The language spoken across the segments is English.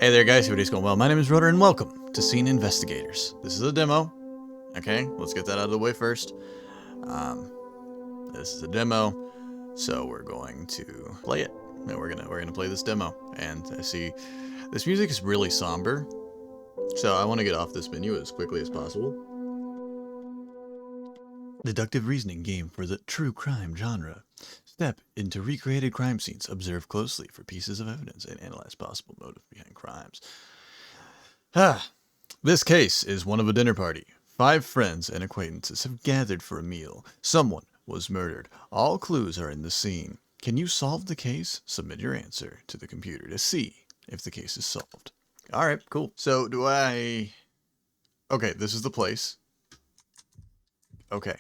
Hey there guys, everybody's going well. My name is Rodor and welcome to Scene Investigators. This is a demo. Okay, let's get that out of the way first. This is a demo, so we're going to play it. And we're gonna play this demo. And I see this music is really somber, so I want to get off this menu as quickly as possible. Deductive reasoning game for the true crime genre. Step into recreated crime scenes, observe closely for pieces of evidence, and analyze possible motive behind crimes. This case is one of a dinner party. 5 friends and acquaintances have gathered for a meal. Someone was murdered. All clues are in the scene. Can you solve the case? Submit your answer to the computer to see if the case is solved. Alright, cool. So do I... Okay, this is the place. Okay.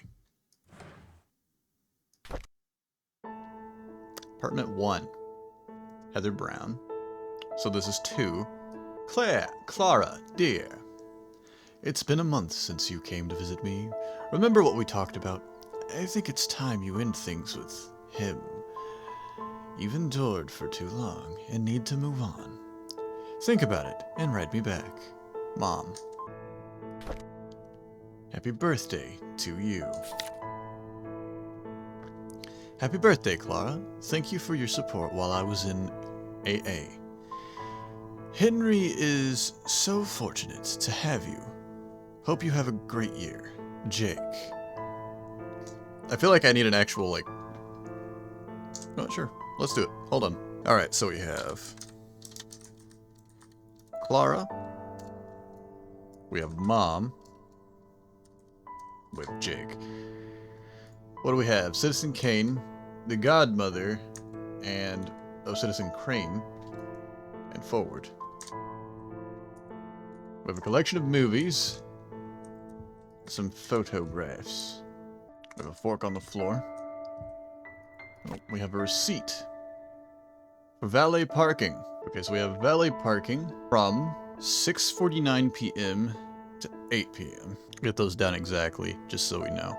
Apartment 1. Heather Brown. So this is 2. Clara, dear. It's been a month since you came to visit me. Remember what we talked about? I think it's time you end things with him. You've endured for too long and need to move on. Think about it and write me back. Mom. Happy birthday to you. Happy birthday, Clara. Thank you for your support while I was in AA. Henry is so fortunate to have you. Hope you have a great year. Jake. I feel like I need an actual, like... Oh, sure. Let's do it. Hold on. Alright, so we have... Clara. We have Mom. With Jake. What do we have? Citizen Kane, the Godmother, and Citizen Crane, and Forward. We have a collection of movies, some photographs. We have a fork on the floor. Oh, we have a receipt for valet parking. Okay, so we have valet parking from 6:49 p.m. to 8 p.m. Get those down exactly, just so we know.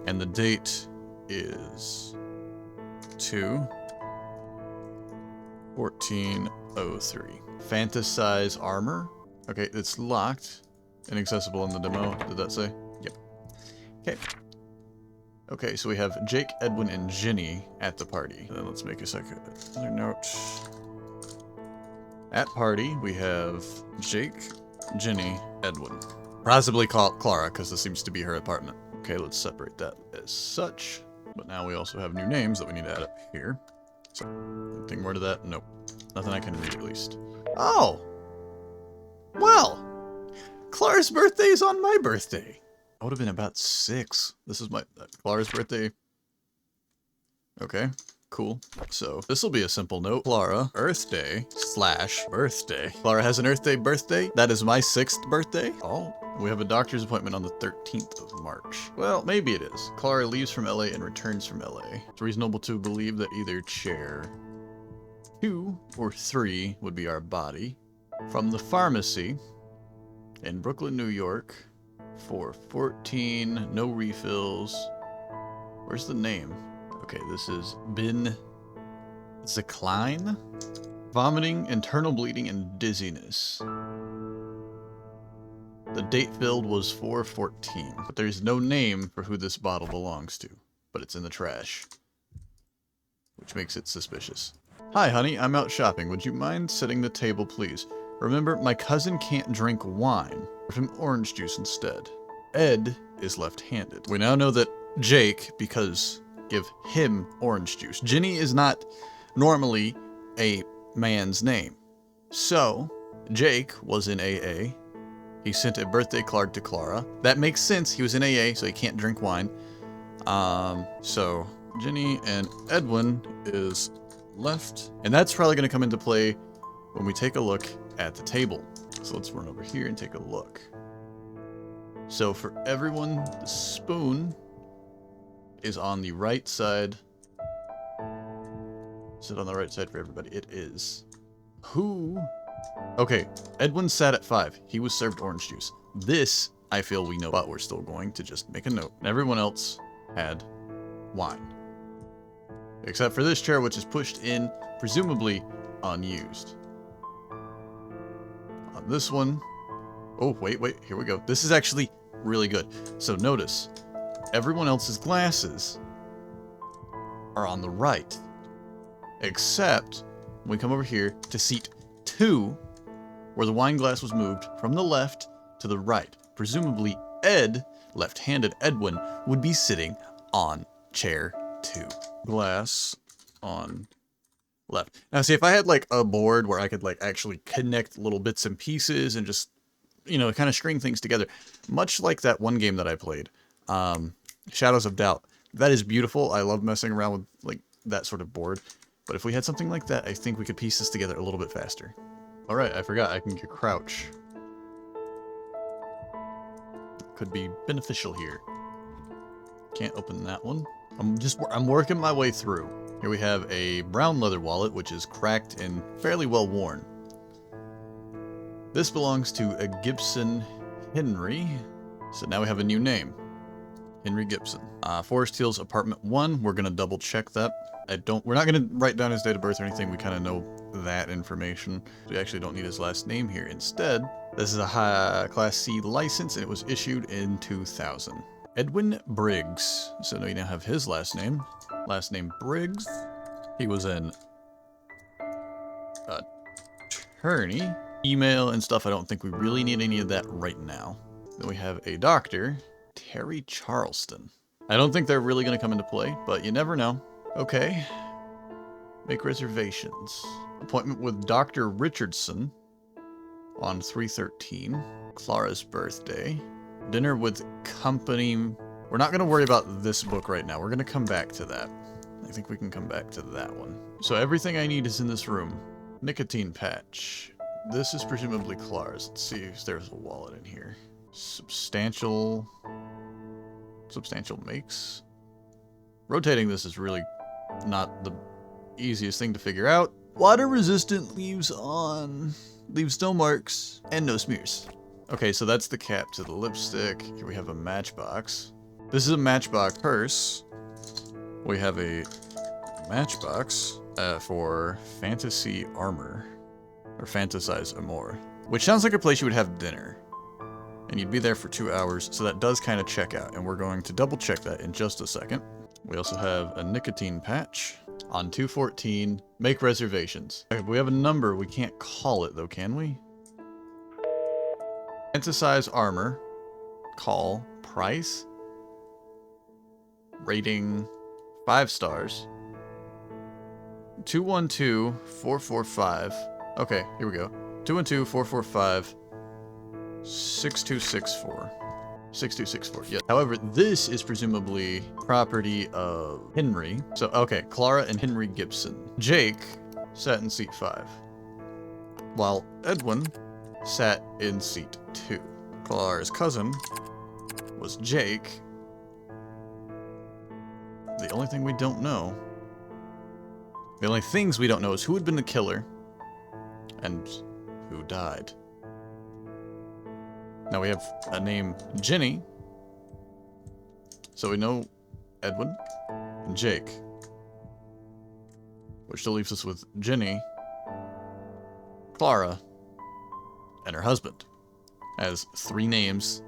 And the date is 2/14/03. Fantasize armor. Okay, it's locked. Inaccessible in the demo. Did that say? Yep. Okay. Okay, so we have Jake, Edwin, and Ginny at the party. Then let's make a second other note. At party, we have Jake, Ginny, Edwin. Possibly Clara, because this seems to be her apartment. Okay, let's separate that as such. But now we also have new names that we need to add up here. So, anything more to that? Nope. Nothing I can read, at least. Oh! Well! Clara's birthday is on my birthday. I would have been about 6. This is my... Clara's birthday. Okay, cool. So, this will be a simple note. Clara, Earthday/birthday. Clara has an Earthday birthday. That is my 6th birthday. Oh. We have a doctor's appointment on the 13th of March. Well, maybe it is. Clara leaves from LA and returns from LA. It's reasonable to believe that either chair 2 or 3 would be our body. From the pharmacy in Brooklyn, New York, for 14, no refills. Where's the name? Okay, this is Bin Zekline. Vomiting, internal bleeding, and dizziness. The date filled was 4/14, but there's no name for who this bottle belongs to, but it's in the trash, which makes it suspicious. Hi, honey, I'm out shopping. Would you mind setting the table, please? Remember, my cousin can't drink wine. Give him orange juice instead. Ed is left-handed. We now know that Jake, because give him orange juice. Ginny is not normally a man's name. So, Jake was in AA. He sent a birthday card to Clara. That makes sense. He was in AA, so he can't drink wine. So Ginny and Edwin is left. And that's probably going to come into play when we take a look at the table. So let's run over here and take a look. So for everyone, the spoon is on the right side. Is it on the right side for everybody? It is. Who... Okay, Edwin sat at 5. He was served orange juice. This, I feel we know, but we're still going to just make a note. Everyone else had wine. Except for this chair, which is pushed in, presumably unused. this one. Oh, wait, here we go. This is actually really good. So notice, everyone else's glasses are on the right. Except, we come over here to seat 2, where the wine glass was moved from the left to the right. Presumably, Ed, left-handed Edwin, would be sitting on chair 2. Glass on left. Now, see, if I had, like, a board where I could, like, actually connect little bits and pieces and just, you know, kind of string things together, much like that one game that I played, Shadows of Doubt. That is beautiful. I love messing around with, like, that sort of board. But if we had something like that, I think we could piece this together a little bit faster. Alright, I forgot. I can get crouch. Could be beneficial here. Can't open that one. I'm working my way through. Here we have a brown leather wallet, which is cracked and fairly well worn. This belongs to a Gibson Henry. So now we have a new name. Henry Gibson. Forest Hills Apartment 1. We're going to double check that. We're not going to write down his date of birth or anything. We kind of know that information. We actually don't need his last name here. Instead, this is a high Class C license, and it was issued in 2000. Edwin Briggs. So now you now have his last name. Last name Briggs. He was an attorney. Email and stuff, I don't think we really need any of that right now. Then we have a doctor, Terry Charleston. I don't think they're really going to come into play, but you never know. Okay. Make reservations. Appointment with Dr. Richardson on 3/13. Clara's birthday. Dinner with company. We're not going to worry about this book right now. We're going to come back to that. I think we can come back to that one. So everything I need is in this room. Nicotine patch. This is presumably Clara's. Let's see if there's a wallet in here. Substantial makes. Rotating this is really not the easiest thing to figure out. Water resistant, leaves on. Leaves no marks and no smears. Okay, so that's the cap to the lipstick. Here we have a matchbox. This is a matchbox purse. We have a matchbox for fantasy armor. Or fantasize amour. Which sounds like a place you would have dinner. And you'd be there for 2 hours, so that does kind of check out. And we're going to double check that in just a second. We also have a nicotine patch on 2/14. Make reservations. Okay, we have a number. We can't call it though, can we? Fantasize armor. Call. Price. Rating 5 stars. 212-445. Okay, here we go. 212-445. 6264. 6264, yes. However, this is presumably property of Henry. So, okay, Clara and Henry Gibson. Jake sat in seat 5, while Edwin sat in seat 2. Clara's cousin was Jake. The only thing we don't know, the only things we don't know is who had been the killer and who died. Now we have a name, Jenny. So we know Edwin and Jake. Which still leaves us with Jenny, Clara, and her husband. As 3 names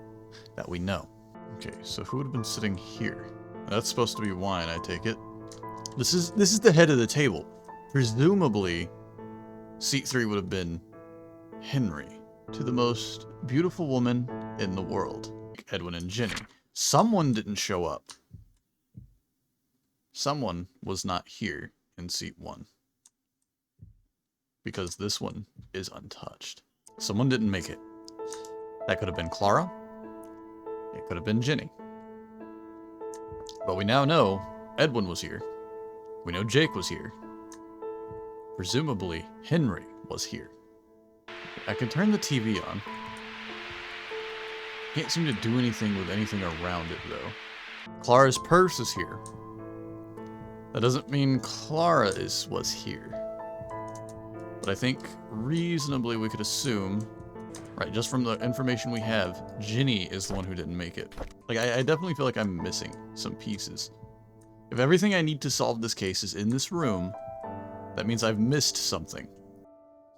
that we know. Okay, so who would have been sitting here? That's supposed to be wine, I take it. This is the head of the table. Presumably, seat 3 would have been Henry. To the most beautiful woman in the world. Edwin and Jenny. Someone didn't show up. Someone was not here in seat 1. Because this one is untouched. Someone didn't make it. That could have been Clara. It could have been Jenny. But we now know Edwin was here. We know Jake was here. Presumably, Henry was here. I can turn the TV on. Can't seem to do anything with anything around it, though. Clara's purse is here. That doesn't mean Clara was here. But I think reasonably we could assume, right, just from the information we have, Ginny is the one who didn't make it. Like, I definitely feel like I'm missing some pieces. If everything I need to solve this case is in this room, that means I've missed something.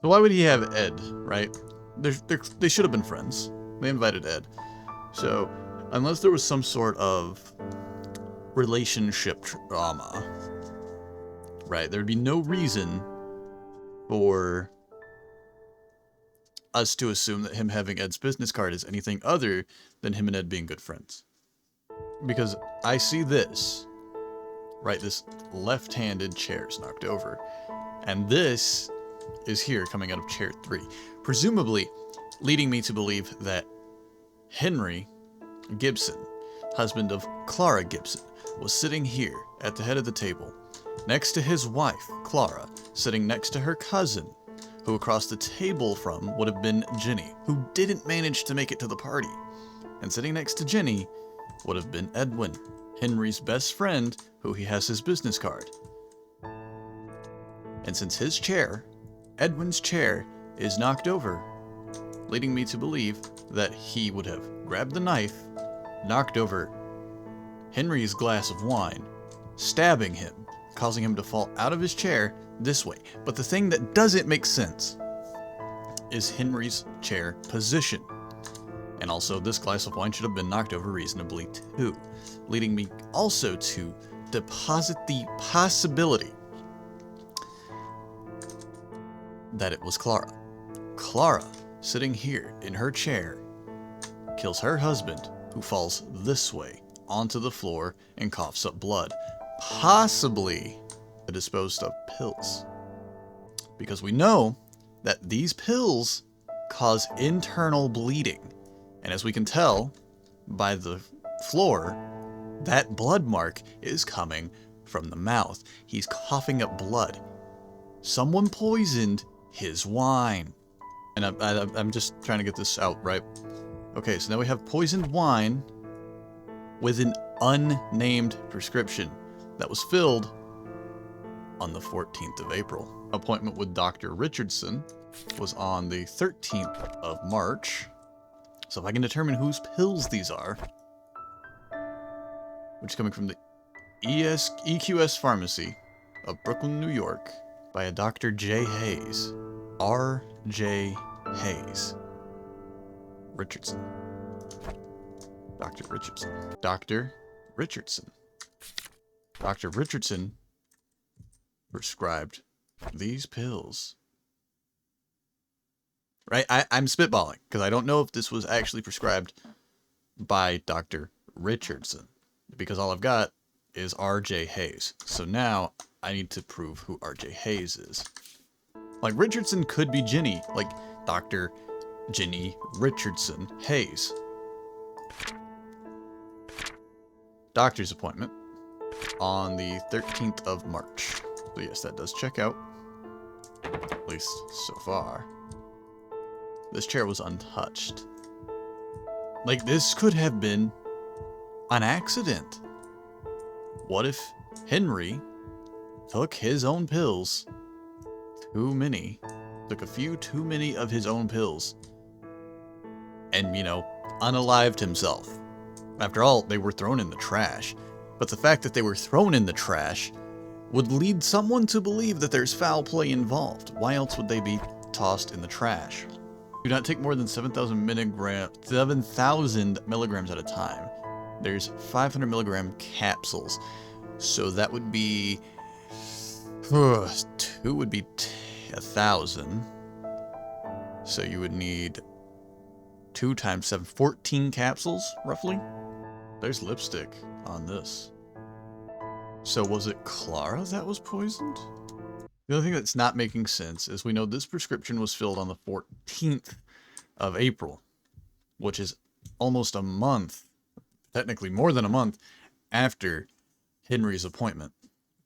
So why would he have Ed, right? they should have been friends. They invited Ed. So, unless there was some sort of relationship drama, right, there'd be no reason for us to assume that him having Ed's business card is anything other than him and Ed being good friends. Because I see this, right, this left-handed chair is knocked over, and this is here coming out of chair 3, presumably leading me to believe that Henry Gibson, husband of Clara Gibson, was sitting here at the head of the table, next to his wife, Clara, sitting next to her cousin, who across the table from would have been Jenny, who didn't manage to make it to the party. And sitting next to Jenny would have been Edwin, Henry's best friend, who he has his business card. And since his chair, Edwin's chair, is knocked over, leading me to believe that he would have grabbed the knife, knocked over Henry's glass of wine, stabbing him, causing him to fall out of his chair this way. But the thing that doesn't make sense is Henry's chair position. And also, this glass of wine should have been knocked over reasonably too, leading me also to deposit the possibility that it was Clara. Clara, sitting here in her chair, kills her husband, who falls this way onto the floor and coughs up blood, possibly disposed of pills, because we know that these pills cause internal bleeding, and as we can tell by the floor, that blood mark is coming from the mouth. He's coughing up blood. Someone poisoned his wine. And I'm just trying to get this out, right? Okay, so now we have poisoned wine with an unnamed prescription that was filled on the 14th of April. Appointment with Dr. Richardson was on the 13th of March. So if I can determine whose pills these are, which is coming from the EQS Pharmacy of Brooklyn, New York, by a Dr. J. Hayes. R.J. Hayes. Richardson. Dr. Richardson. Dr. Richardson. Dr. Richardson prescribed these pills. Right? I'm spitballing, because I don't know if this was actually prescribed by Dr. Richardson, because all I've got is R.J. Hayes. So now I need to prove who R.J. Hayes is. Like, Richardson could be Jenny, like Dr. Jenny Richardson Hayes. Doctor's appointment on the 13th of March. So yes, that does check out, at least so far. This chair was untouched. Like, this could have been an accident. What if Henry took his own pills, took a few too many of his own pills, and, unalived himself? After all, they were thrown in the trash. But the fact that they were thrown in the trash would lead someone to believe that there's foul play involved. Why else would they be tossed in the trash? Do not take more than 7,000 milligrams at a time. There's 500 milligram capsules. So that would be... 2 would be 1,000. So you would need 2 times 7, 14 capsules, roughly. There's lipstick on this. So was it Clara that was poisoned? The only thing that's not making sense is we know this prescription was filled on the 14th of April, which is almost a month, technically more than a month, after Henry's appointment.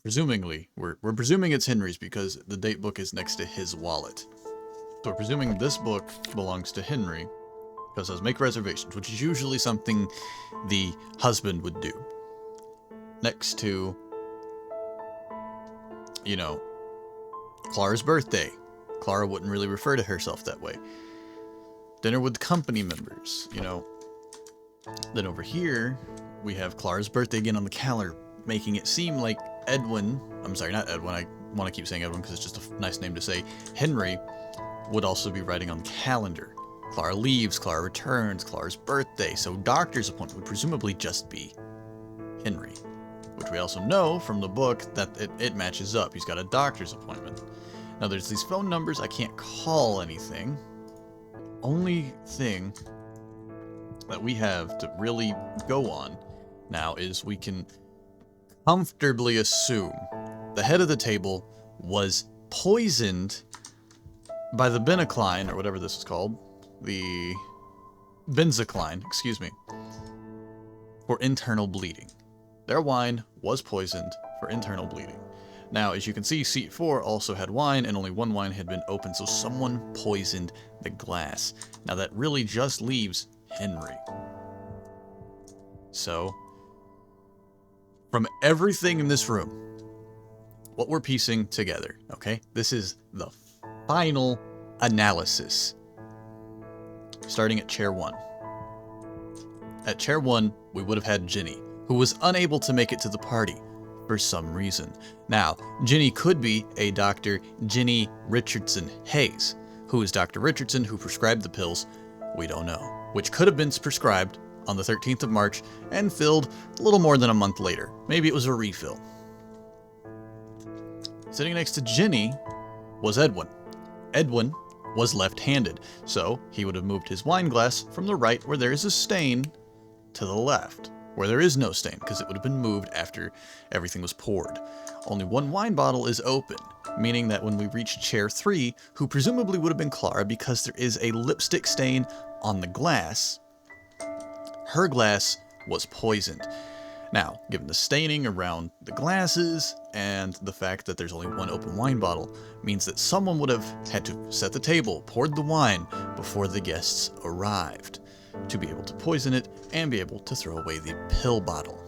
Presumingly, we're presuming it's Henry's because the date book is next to his wallet. So we're presuming this book belongs to Henry, because it says make reservations, which is usually something the husband would do. Next to, Clara's birthday. Clara wouldn't really refer to herself that way. Dinner with company members, Then over here, we have Clara's birthday again on the calendar, making it seem like Edwin, I'm sorry, not Edwin, I want to keep saying Edwin because it's just a nice name to say, Henry would also be writing on the calendar. Clara leaves, Clara returns, Clara's birthday, so doctor's appointment would presumably just be Henry. Which we also know from the book that it matches up. He's got a doctor's appointment. Now there's these phone numbers, I can't call anything. Only thing that we have to really go on now is we can comfortably assume the head of the table was poisoned by the benacline, or whatever this is called, the benzacline, excuse me, for internal bleeding. Their wine was poisoned for internal bleeding. Now, as you can see, seat 4 also had wine, and only one wine had been opened, so someone poisoned the glass. Now, that really just leaves Henry. So, from everything in this room, what we're piecing together, okay? This is the final analysis. Starting at chair 1. At chair 1, we would have had Ginny, who was unable to make it to the party for some reason. Now, Ginny could be a Dr. Ginny Richardson Hayes. Who is Dr. Richardson, who prescribed the pills? We don't know. Which could have been prescribed on the 13th of March and filled a little more than a month later. Maybe it was a refill. Sitting next to Ginny was Edwin. Edwin was left-handed, so he would have moved his wine glass from the right, where there is a stain, to the left, where there is no stain, because it would have been moved after everything was poured. Only one wine bottle is open, meaning that when we reach chair 3, who presumably would have been Clara because there is a lipstick stain on the glass, her glass was poisoned. Now, given the staining around the glasses and the fact that there's only one open wine bottle, means that someone would have had to set the table, poured the wine before the guests arrived, to be able to poison it and be able to throw away the pill bottle.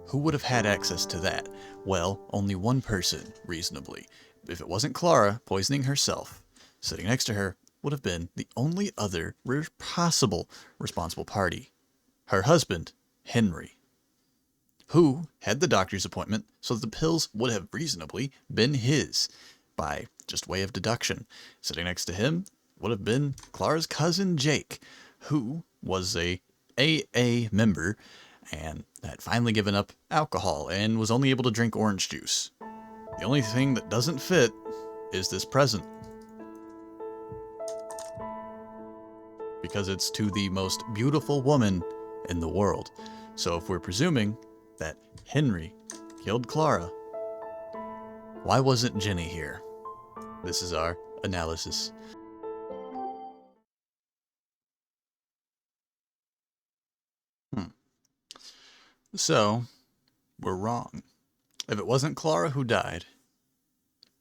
Who would have had access to that? Well, only one person, reasonably. If it wasn't Clara poisoning herself, sitting next to her would have been the only other possible responsible party. Her husband, Henry, who had the doctor's appointment, so the pills would have reasonably been his, by just way of deduction. Sitting next to him would have been Clara's cousin Jake, who was a AA member and had finally given up alcohol and was only able to drink orange juice. The only thing that doesn't fit is this present, because it's to the most beautiful woman in the world. So if we're presuming that Henry killed Clara, why wasn't Ginny here? This is our analysis. So, we're wrong. If it wasn't Clara who died,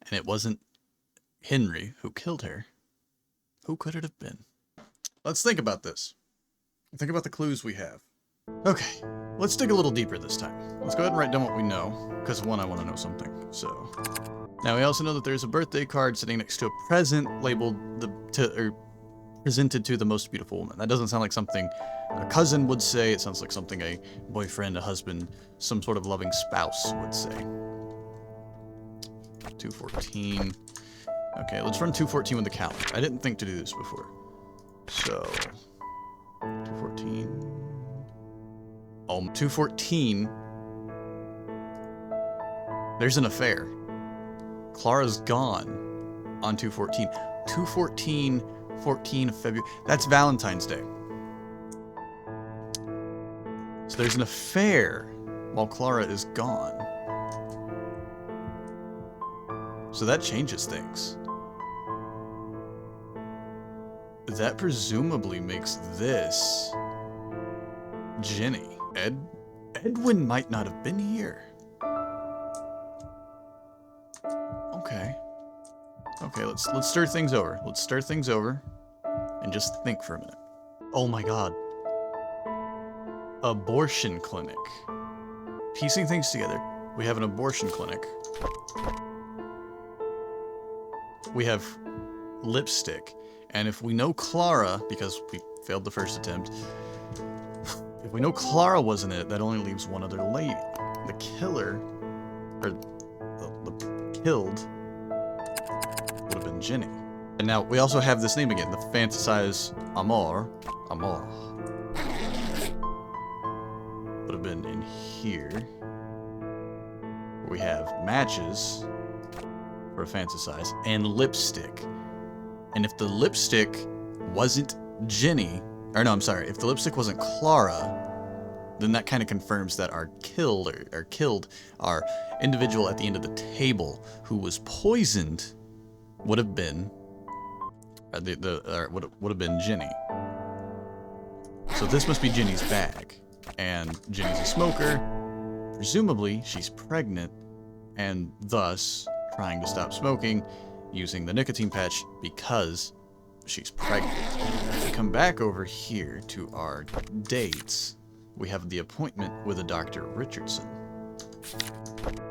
and it wasn't Henry who killed her, who could it have been? Let's think about this. Think about the clues we have. Okay, let's dig a little deeper this time. Let's go ahead and write down what we know, because one, I want to know something. So, now we also know that there's a birthday card sitting next to a present labeled presented to the most beautiful woman. That doesn't sound like something a cousin would say. It sounds like something a boyfriend, a husband, some sort of loving spouse would say. 214. Okay, let's run 214 with the calendar. I didn't think to do this before. So, 214. Oh, 214. There's an affair. Clara's gone on 214. 214, 14 of February. That's Valentine's Day. So there's an affair while Clara is gone. So that changes things. That presumably makes this Ginny. Edwin might not have been here. Okay, let's stir things over. Let's stir things over and just think for a minute. Oh my god. Abortion clinic. Piecing things together. We have an abortion clinic. We have lipstick. And if we know Clara, because we failed the first attempt, if we know Clara wasn't it, that only leaves one other lady. The killer, or the killed, would have been Ginny. And now we also have this name again, the Fantasize Amor. Would have been in here. We have matches for a Fantasize and lipstick. And if the lipstick wasn't Ginny, or no, I'm sorry, if the lipstick wasn't Clara, then that kind of confirms that our killed our individual at the end of the table who was poisoned would have been would have been Ginny. So this must be Ginny's bag, and Ginny's a smoker. Presumably, she's pregnant, and thus trying to stop smoking using the nicotine patch because she's pregnant. If we come back over here to our dates, we have the appointment with a Dr. Richardson.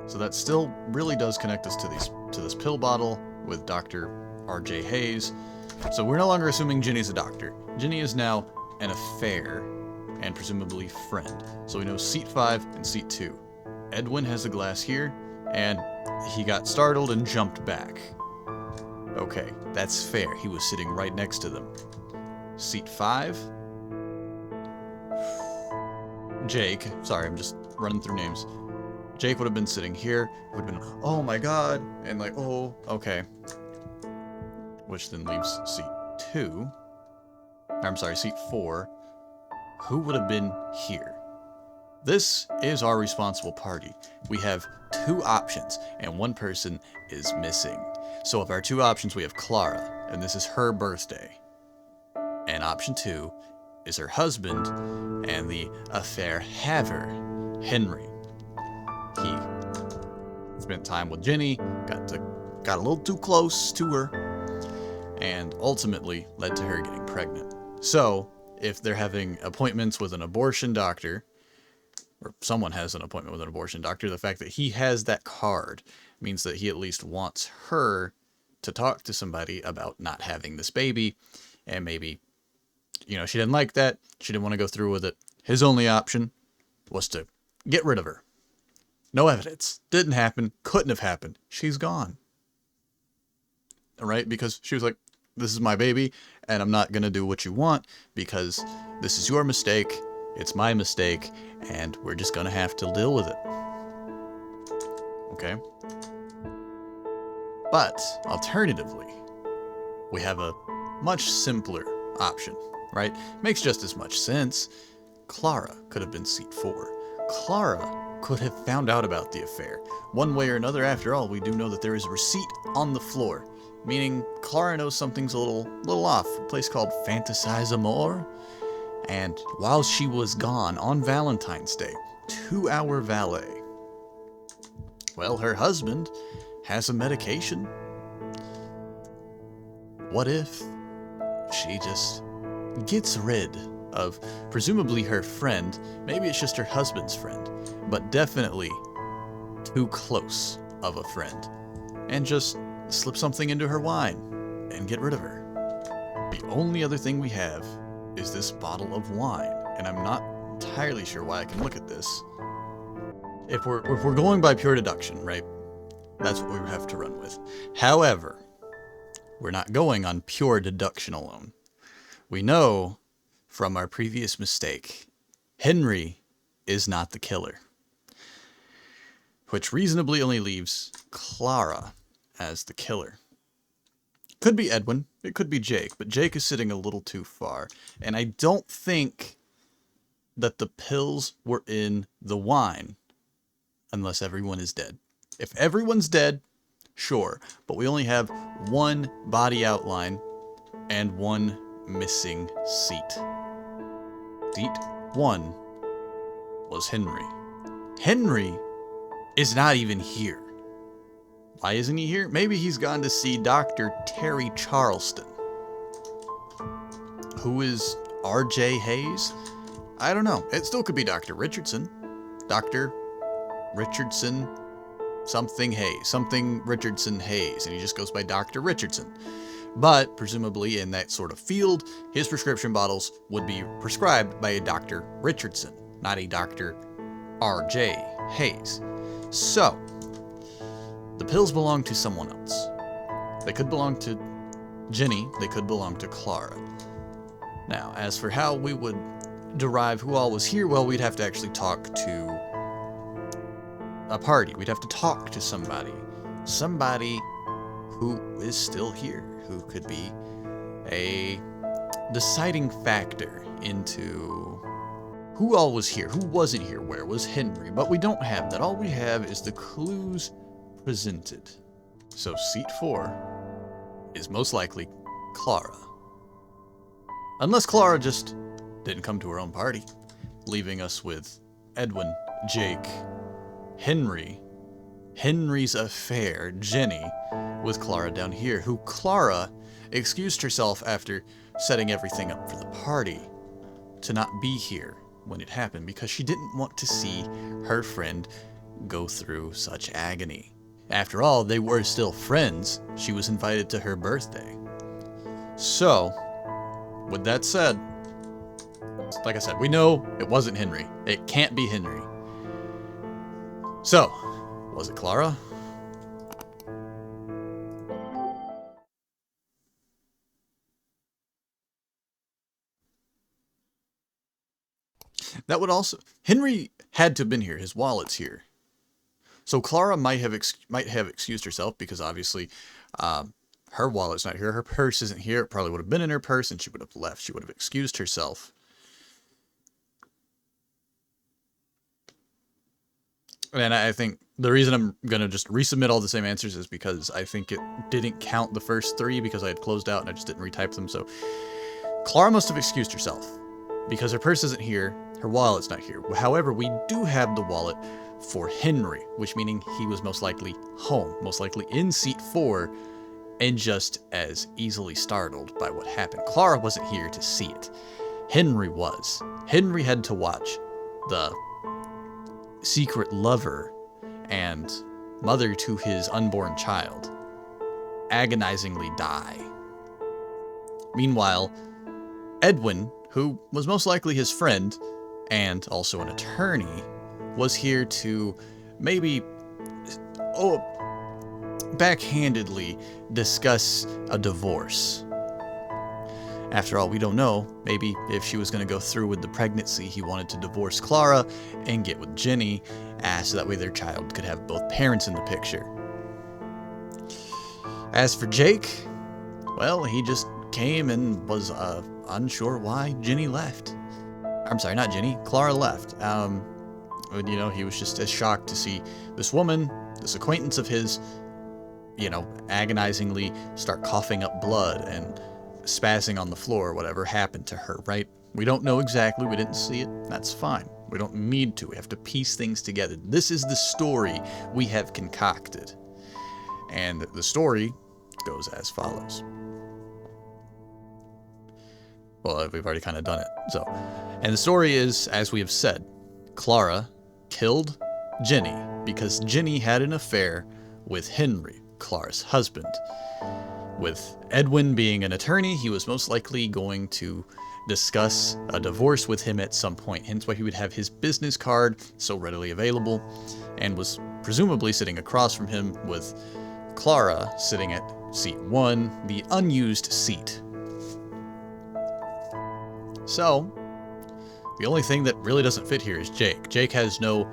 So that still really does connect us to this pill bottle with Dr. R.J. Hayes. So we're no longer assuming Ginny's a doctor. Ginny is now an affair and presumably friend. So we know seat 5 and seat 2. Edwin has a glass here, and he got startled and jumped back. Okay, that's fair. He was sitting right next to them. Seat 5. Jake. Sorry, I'm just running through names. Jake would have been sitting here. Would have been, oh my god, and like, oh, okay. Which then leaves seat 2. I'm sorry, seat 4. Who would have been here? This is our responsible party. We have 2 options, and one person is missing. So of our 2 options, we have Clara, and this is her birthday. And option 2 is her husband and the affair haver, Henry. He spent time with Ginny, got a little too close to her, and ultimately led to her getting pregnant. So, if they're having appointments with an abortion doctor, or someone has an appointment with an abortion doctor, the fact that he has that card means that he at least wants her to talk to somebody about not having this baby, and maybe, you know, she didn't like that, she didn't want to go through with it. His only option was to get rid of her. No evidence. Didn't happen. Couldn't have happened. She's gone. All right? Because she was like, this is my baby, and I'm not going to do what you want because this is your mistake, it's my mistake, and we're just going to have to deal with it. Okay? But, alternatively, we have a much simpler option, right? Makes just as much sense. Clara could have been seat 4. Clara could have found out about the affair. One way or another, after all, we do know that there is a receipt on the floor, meaning Clara knows something's a little off. A place called Fantasize Amor. And while she was gone on Valentine's Day, 2-hour valet, well, her husband has a medication. What if she just gets rid of presumably her friend, maybe it's just her husband's friend, but definitely too close of a friend, and just slip something into her wine and get rid of her. The only other thing we have is this bottle of wine, and I'm not entirely sure why I can look at this. If we're going by pure deduction, right? That's what we would have to run with. However, we're not going on pure deduction alone. We know from our previous mistake, Henry is not the killer, which reasonably only leaves Clara as the killer. Could be Edwin, it could be Jake, but Jake is sitting a little too far, and I don't think that the pills were in the wine unless everyone is dead. If everyone's dead, sure, but we only have one body outline and one missing seat. Seat 1 was Henry. Henry is not even here. Why isn't he here? Maybe he's gone to see Dr. Terry Charleston. Who is R.J. Hayes? I don't know. It still could be Dr. Richardson. Dr. Richardson something Hayes. Something Richardson Hayes. And he just goes by Dr. Richardson. But, presumably in that sort of field, his prescription bottles would be prescribed by a Dr. Richardson, not a Dr. R.J. Hayes. So, the pills belong to someone else. They could belong to Jenny, they could belong to Clara. Now, as for how we would derive who all was here, well, we'd have to actually talk to a party. We'd have to talk to somebody. Somebody who is still here, who could be a deciding factor into who all was here, who wasn't here, where was Henry. But we don't have that. All we have is the clues presented. So seat 4 is most likely Clara. Unless Clara just didn't come to her own party, leaving us with Edwin, Jake, Henry, Henry's affair, Jenny, with Clara down here, who Clara excused herself after setting everything up for the party to not be here when it happened because she didn't want to see her friend go through such agony. After all, they were still friends. She was invited to her birthday. So, with that said, like I said, we know it wasn't Henry. It can't be Henry. So, was it Clara? That would also... Henry had to have been here. His wallet's here. So Clara might have excused herself because obviously her wallet's not here. Her purse isn't here. It probably would have been in her purse and she would have left. She would have excused herself. And I think the reason I'm going to just resubmit all the same answers is because I think it didn't count the first 3 because I had closed out and I just didn't retype them. So Clara must have excused herself because her purse isn't here. Her wallet's not here. However, we do have the wallet for Henry, which meaning he was most likely home, most likely in seat 4, and just as easily startled by what happened. Clara wasn't here to see it. Henry was. Henry had to watch the secret lover and mother to his unborn child agonizingly die. Meanwhile, Edwin, who was most likely his friend and also an attorney, was here to maybe backhandedly discuss a divorce. After all, we don't know. Maybe if she was going to go through with the pregnancy, he wanted to divorce Clara and get with Jenny, so that way their child could have both parents in the picture. As for Jake, well, he just came and was unsure why Jenny left. I'm sorry, not Jenny. Clara left. You know, he was just as shocked to see this woman, this acquaintance of his, you know, agonizingly start coughing up blood and spazzing on the floor, whatever happened to her, right? We don't know exactly. We didn't see it. That's fine. We don't need to. We have to piece things together. This is the story we have concocted. And the story goes as follows. Well, we've already kind of done it. So, and the story is, as we have said, Clara killed Jenny because Jenny had an affair with Henry, Clara's husband. With Edwin being an attorney, he was most likely going to discuss a divorce with him at some point, hence why he would have his business card so readily available, and was presumably sitting across from him with Clara sitting at seat 1, the unused seat. So, the only thing that really doesn't fit here is Jake. Jake has no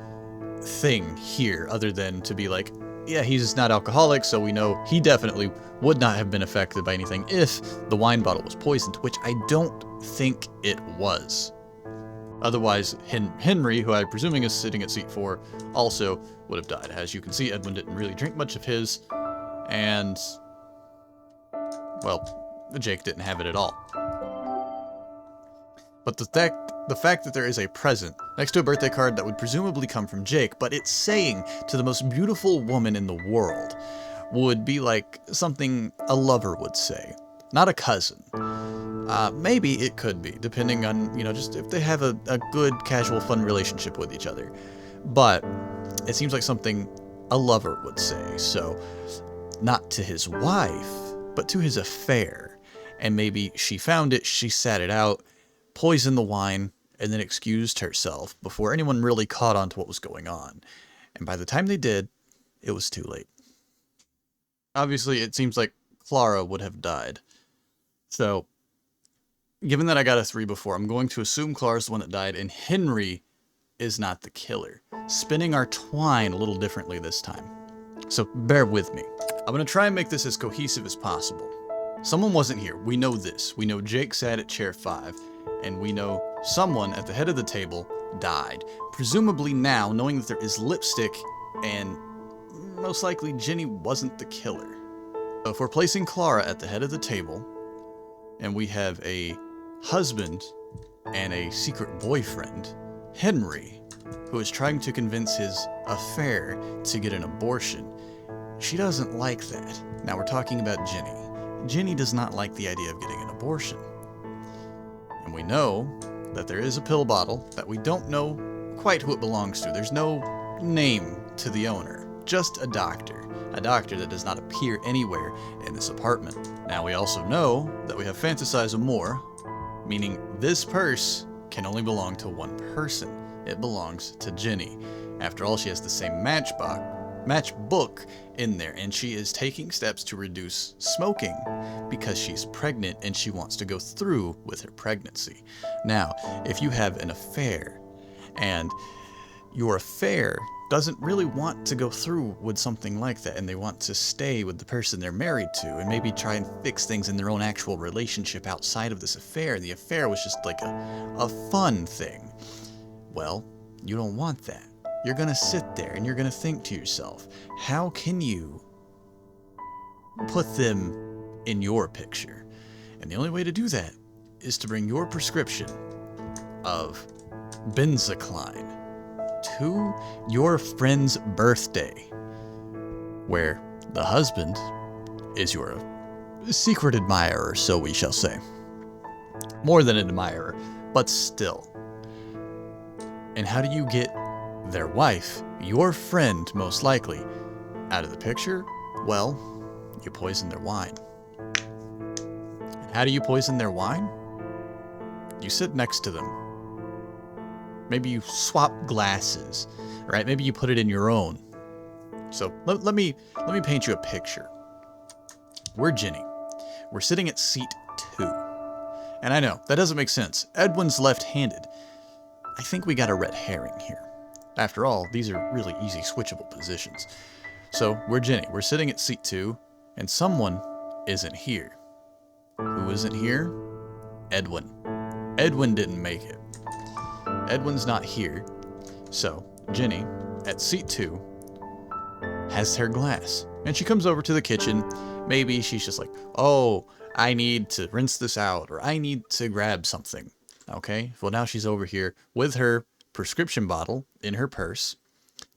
thing here other than to be like, yeah, he's not alcoholic, so we know he definitely would not have been affected by anything if the wine bottle was poisoned, which I don't think it was. Otherwise, Henry, who I'm presuming is sitting at seat 4, also would have died. As you can see, Edwin didn't really drink much of his, and, well, Jake didn't have it at all. But the fact that there is a present next to a birthday card that would presumably come from Jake, but it's saying to the most beautiful woman in the world, would be like something a lover would say, not a cousin. Maybe it could be, depending on, you know, just if they have a good, casual, fun relationship with each other. But it seems like something a lover would say, so not to his wife, but to his affair. And maybe she found it, she sat it out, poisoned the wine, and then excused herself before anyone really caught on to what was going on. And by the time they did, it was too late. Obviously, it seems like Clara would have died So, given that I got a 3 before, I'm going to assume Clara's the one that died, and Henry is not the killer. Spinning our twine a little differently this time. So, bear with me. I'm going to try and make this as cohesive as possible. Someone wasn't here. We know this. We know Jake sat at chair 5, and we know someone at the head of the table died. Presumably now, knowing that there is lipstick, and most likely Jenny wasn't the killer. So if we're placing Clara at the head of the table, and we have a husband and a secret boyfriend, Henry, who is trying to convince his affair to get an abortion, she doesn't like that. Now we're talking about Jenny. Jenny does not like the idea of getting an abortion. And we know that there is a pill bottle that we don't know quite who it belongs to. There's no name to the owner, just a doctor that does not appear anywhere in this apartment. Now we also know that we have fantasize more, meaning this purse can only belong to one person. It belongs to Jenny. After all, she has the same matchbook in there, and she is taking steps to reduce smoking because she's pregnant and she wants to go through with her pregnancy. Now, if you have an affair and your affair doesn't really want to go through with something like that, and they want to stay with the person they're married to and maybe try and fix things in their own actual relationship outside of this affair, and the affair was just like a fun thing, well, you don't want that. You're going to sit there and you're going to think to yourself, how can you put them in your picture? And the only way to do that is to bring your prescription of benzocaine to your friend's birthday, where the husband is your secret admirer, so we shall say. More than an admirer, but still. And how do you get their wife, your friend most likely, out of the picture? Well, you poison their wine. And how do you poison their wine? You sit next to them. Maybe you swap glasses, right? Maybe you put it in your own. So let me paint you a picture. We're Jenny. We're sitting at seat 2. And I know, that doesn't make sense. Edwin's left-handed. I think we got a red herring here. After all, these are really easy switchable positions. So, we're Jenny. We're sitting at seat 2, and someone isn't here. Who isn't here? Edwin. Edwin didn't make it. Edwin's not here. So, Jenny, at seat 2, has her glass. And she comes over to the kitchen. Maybe she's just like, oh, I need to rinse this out, or I need to grab something. Okay, well now she's over here with her prescription bottle in her purse,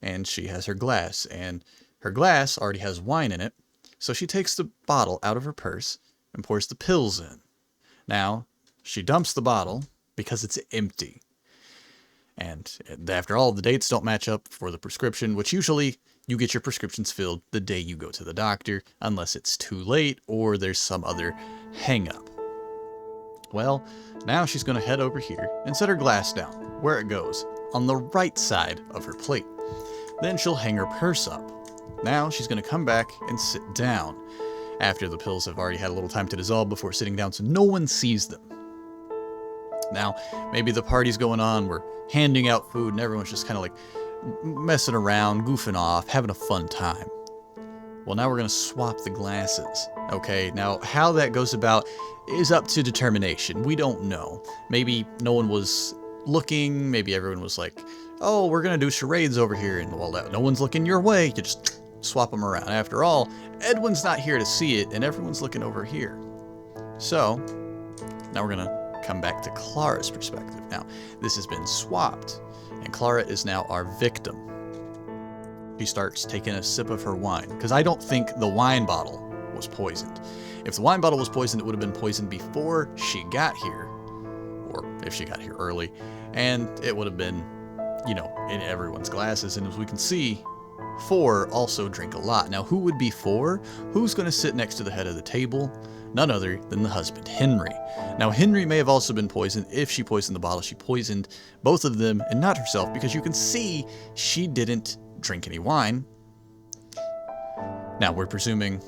and she has her glass, and her glass already has wine in it, so she takes the bottle out of her purse and pours the pills in. Now, she dumps the bottle because it's empty. And after all, the dates don't match up for the prescription, which usually you get your prescriptions filled the day you go to the doctor, unless it's too late or there's some other hang-up. Well, now she's going to head over here and set her glass down, where it goes, on the right side of her plate. Then she'll hang her purse up. Now she's going to come back and sit down, after the pills have already had a little time to dissolve before sitting down so no one sees them. Now, maybe the party's going on, we're handing out food, and everyone's just kind of like messing around, goofing off, having a fun time. Well, now we're going to swap the glasses. Okay, now how that goes about is up to determination. We don't know. Maybe no one was looking. Maybe everyone was like, oh, we're going to do charades over here. And well, no one's looking your way. You just swap them around. After all, Edwin's not here to see it, and everyone's looking over here. So, now we're going to come back to Clara's perspective. Now, this has been swapped, and Clara is now our victim. She starts taking a sip of her wine, because I don't think the wine bottle was poisoned. If the wine bottle was poisoned, it would have been poisoned before she got here, or if she got here early, and it would have been, you know, in everyone's glasses. And as we can see, 4 also drink a lot. Now, who would be 4? Who's going to sit next to the head of the table? None other than the husband, Henry. Now, Henry may have also been poisoned. If she poisoned the bottle, she poisoned both of them and not herself, because you can see she didn't drink any wine. Now, we're presuming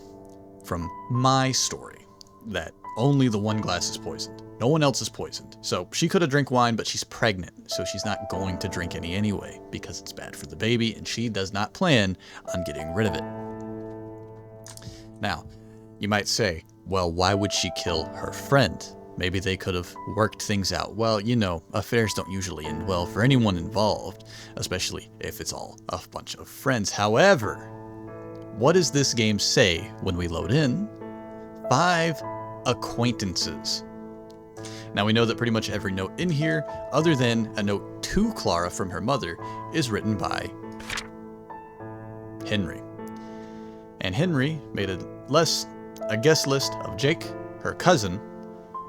from my story that only the one glass is poisoned. No one else is poisoned. So she could have drank wine, but she's pregnant, so she's not going to drink any anyway, because it's bad for the baby, and she does not plan on getting rid of it. Now, you might say, well, why would she kill her friend? Maybe they could have worked things out. Well, you know, affairs don't usually end well for anyone involved, especially if it's all a bunch of friends. However, what does this game say when we load in? 5 acquaintances. Now we know that pretty much every note in here, other than a note to Clara from her mother, is written by Henry. And Henry made a guest list of Jake, her cousin,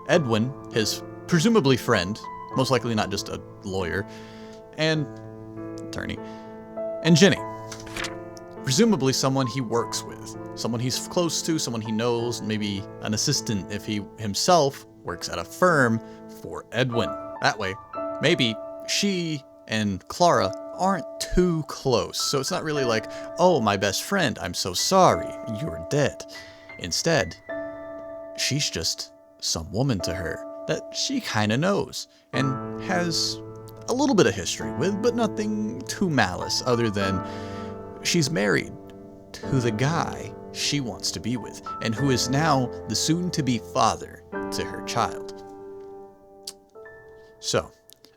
Edwin, his presumably friend, most likely not just a lawyer, and attorney, and Jenny, presumably someone he works with, someone he's close to, someone he knows, maybe an assistant if he himself works at a firm for Edwin. That way, maybe she and Clara aren't too close, so it's not really like, oh, my best friend, I'm so sorry, you're dead. Instead, she's just some woman to her that she kind of knows and has a little bit of history with, but nothing too malice other than she's married to the guy she wants to be with and who is now the soon-to-be father to her child. So,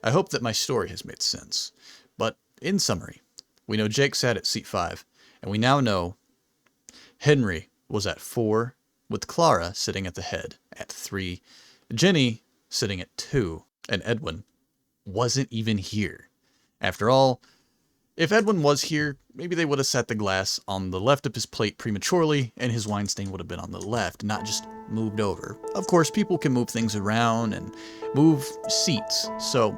I hope that my story has made sense, but in summary, we know Jake sat at seat 5, and we now know Henry was at 4, with Clara sitting at the head at 3, Jenny sitting at 2, and Edwin wasn't even here. After all, if Edwin was here, maybe they would have set the glass on the left of his plate prematurely, and his wine stain would have been on the left, not just moved over. Of course, people can move things around and move seats, so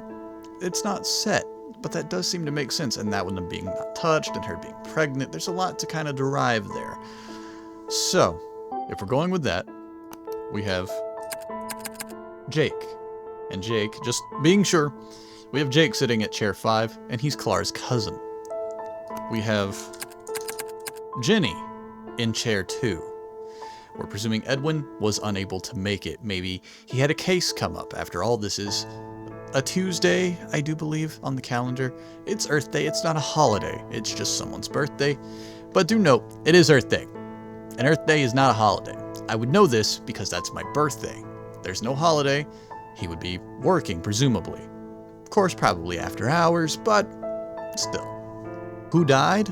it's not set, but that does seem to make sense, and that one being not touched and her being pregnant, there's a lot to kind of derive there. So, if we're going with that, we have Jake. And Jake, just being sure, we have Jake sitting at chair 5, and he's Clara's cousin. We have Jenny in chair 2. We're presuming Edwin was unable to make it. Maybe he had a case come up. After all, this is a Tuesday, I do believe, on the calendar. It's Earth Day. It's not a holiday. It's just someone's birthday. But do note, it is Earth Day. And Earth Day is not a holiday. I would know this because that's my birthday. There's no holiday. He would be working, presumably. Of course, probably after hours, but still. Who died?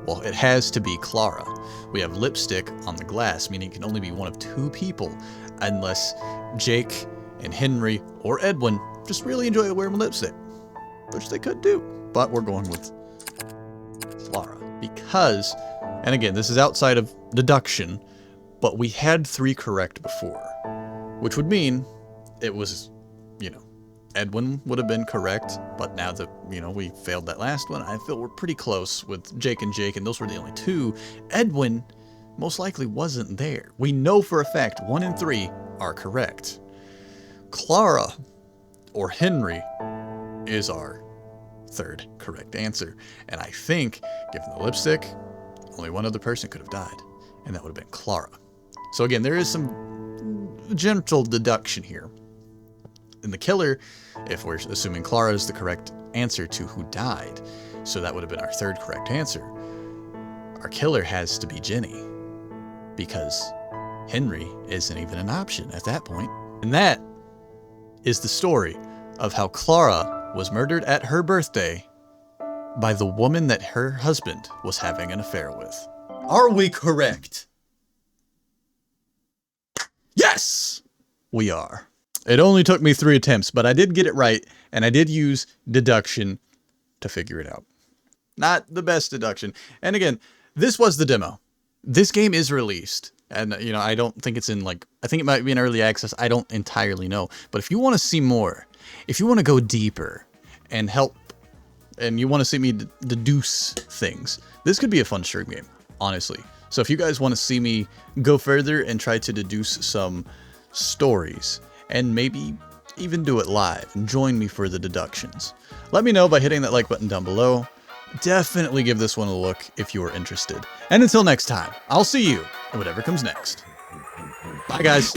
Well, it has to be Clara. We have lipstick on the glass, meaning it can only be one of 2 people, unless Jake and Henry or Edwin just really enjoy wearing lipstick, which they could do. But we're going with Clara because, and again, this is outside of deduction, but we had 3 correct before, which would mean it was, Edwin would have been correct, but now that, we failed that last one, I feel we're pretty close with Jake, and those were the only 2. Edwin most likely wasn't there. We know for a fact 1 and 3 are correct. Clara or Henry is our 3rd correct answer. And I think, given the lipstick, only one other person could have died, and that would have been Clara. So again, there is some gentle deduction here. And the killer, if we're assuming Clara is the correct answer to who died, so that would have been our 3rd correct answer, our killer has to be Jenny, because Henry isn't even an option at that point. And that is the story of how Clara was murdered at her birthday by the woman that her husband was having an affair with. Are we correct? Yes! We are. It only took me 3 attempts, but I did get it right, and I did use deduction to figure it out. Not the best deduction. And again, this was the demo. This game is released, and I don't think it's in I think it might be in early access. I don't entirely know. But if you want to see more, if you want to go deeper and help, and you want to see me deduce things, this could be a fun stream game, honestly. So if you guys want to see me go further and try to deduce some stories, and maybe even do it live and join me for the deductions, let me know by hitting that like button down below. Definitely give this one a look if you are interested. And until next time, I'll see you in whatever comes next. Bye, guys.